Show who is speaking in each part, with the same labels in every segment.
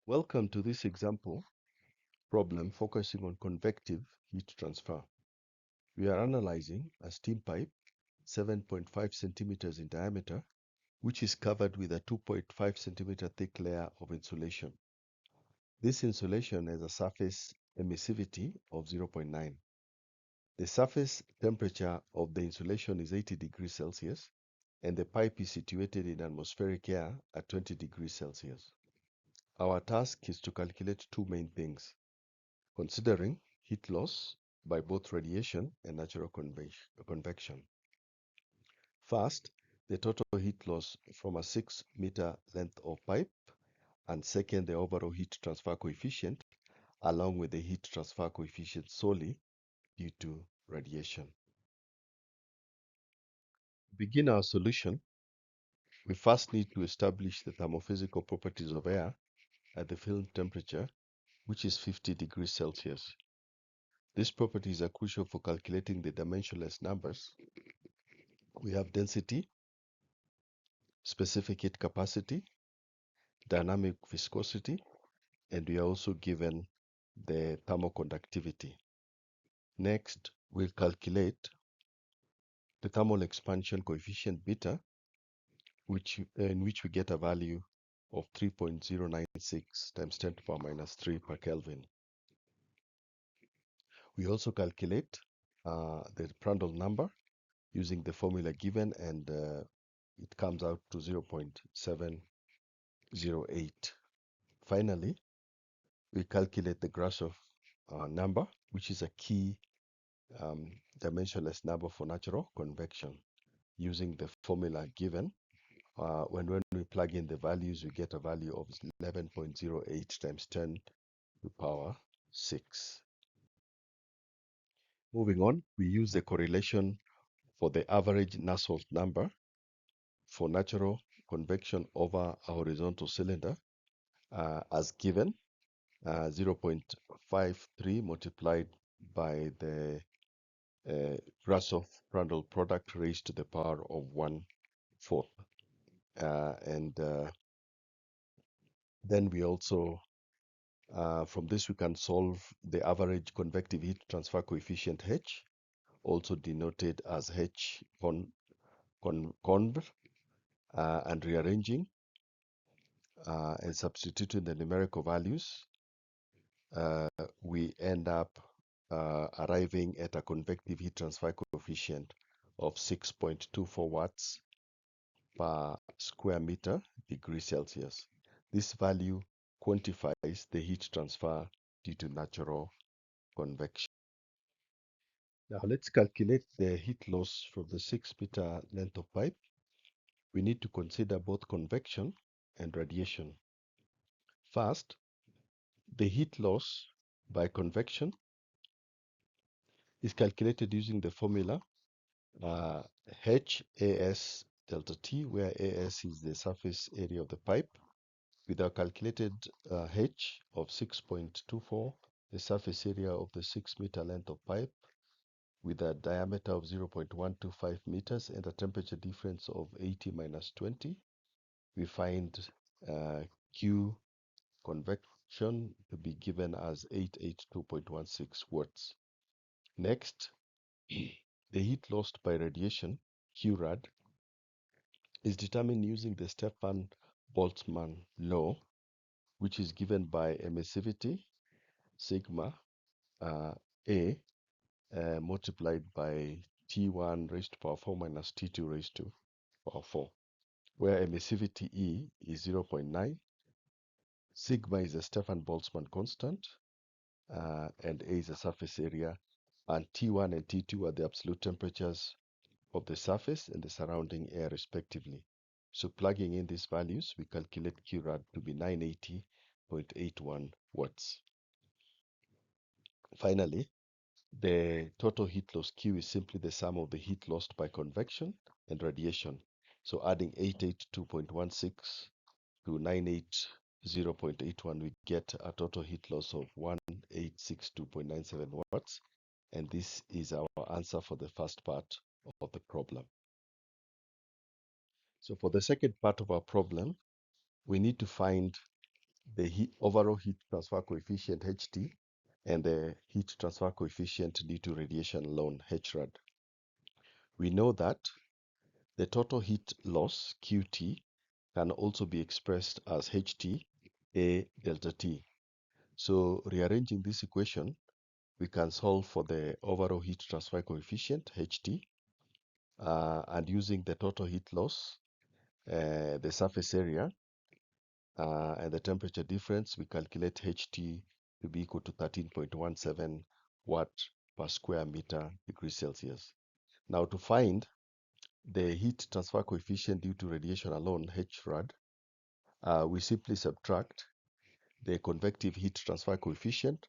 Speaker 1: Welcome to this example problem focusing on convective heat transfer. We are analyzing a steam pipe 7.5 centimeters in diameter, which is covered with a 2.5 centimeter thick layer of insulation. This insulation has a surface emissivity of 0.9. The surface temperature of the insulation is 80 degrees Celsius, and the pipe is situated in atmospheric air at 20 degrees Celsius. Our task is to calculate two main things: considering heat loss by both radiation and natural convection. First, the total heat loss from a 6-meter length of pipe, and second, the overall heat transfer coefficient, along with the heat transfer coefficient solely due to radiation. To begin our solution, we first need to establish the thermophysical properties of air at the film temperature, which is 50 degrees Celsius. These properties are crucial for calculating the dimensionless numbers. We have density, specific heat capacity, dynamic viscosity, and we are also given the thermoconductivity. Next, we'll calculate the thermal expansion coefficient beta, in which we get a value of 3.096 times 10 to the power minus 3 per Kelvin. We also calculate the Prandtl number using the formula given, and it comes out to 0.708. Finally, we calculate the Grashof number, which is a key dimensionless number for natural convection, using the formula given. When we plug in the values, we get a value of 11.08 times 10 to the power 6. Moving on, we use the correlation for the average Nusselt number for natural convection over a horizontal cylinder as given, 0.53 multiplied by the Grashof-Prandtl product raised to the power of 1/4. Then we also, from this we can solve the average convective heat transfer coefficient H, also denoted as H conv, and rearranging and substituting the numerical values, we end up arriving at a convective heat transfer coefficient of 6.24 watts per square meter degree Celsius. This value quantifies the heat transfer due to natural convection. Now let's calculate the heat loss from the 6-meter length of pipe. We need to consider both convection and radiation. First, the heat loss by convection is calculated using the formula HAS delta T, where AS is the surface area of the pipe, with our calculated H of 6.24, the surface area of the 6-meter length of pipe, with a diameter of 0.125 meters and a temperature difference of 80 minus 20. We find Q convection to be given as 882.16 watts. Next, the heat lost by radiation, Qrad, is determined using the Stefan-Boltzmann law, which is given by emissivity sigma A multiplied by T1 raised to power 4 minus T2 raised to power 4, where emissivity E is 0.9, sigma is a Stefan-Boltzmann constant, and A is a surface area, and T1 and T2 are the absolute temperatures of the surface and the surrounding air respectively. So plugging in these values, we calculate Qrad to be 980.81 watts. Finally, the total heat loss Q is simply the sum of the heat lost by convection and radiation. So adding 882.16 to 980.81, we get a total heat loss of 1862.97 watts. And this is our answer for the first part of the problem. So for the second part of our problem, we need to find the overall heat transfer coefficient HT and the heat transfer coefficient due to radiation alone HRAD. We know that the total heat loss QT can also be expressed as HT A delta T. So rearranging this equation, we can solve for the overall heat transfer coefficient HT and using the total heat loss, the surface area, and the temperature difference, we calculate HT to be equal to 13.17 watt per square meter degree Celsius. Now to find the heat transfer coefficient due to radiation alone, HRAD, we simply subtract the convective heat transfer coefficient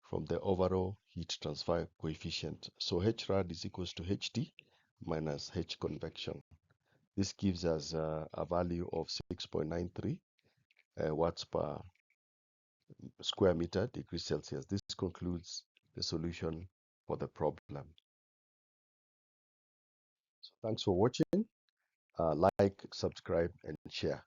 Speaker 1: from the overall heat transfer coefficient. So HRAD is equals to HT minus H convection. This gives us a value of 6.93 watts per square meter degree Celsius. This concludes the solution for the problem. So thanks for watching. Like, subscribe, and share.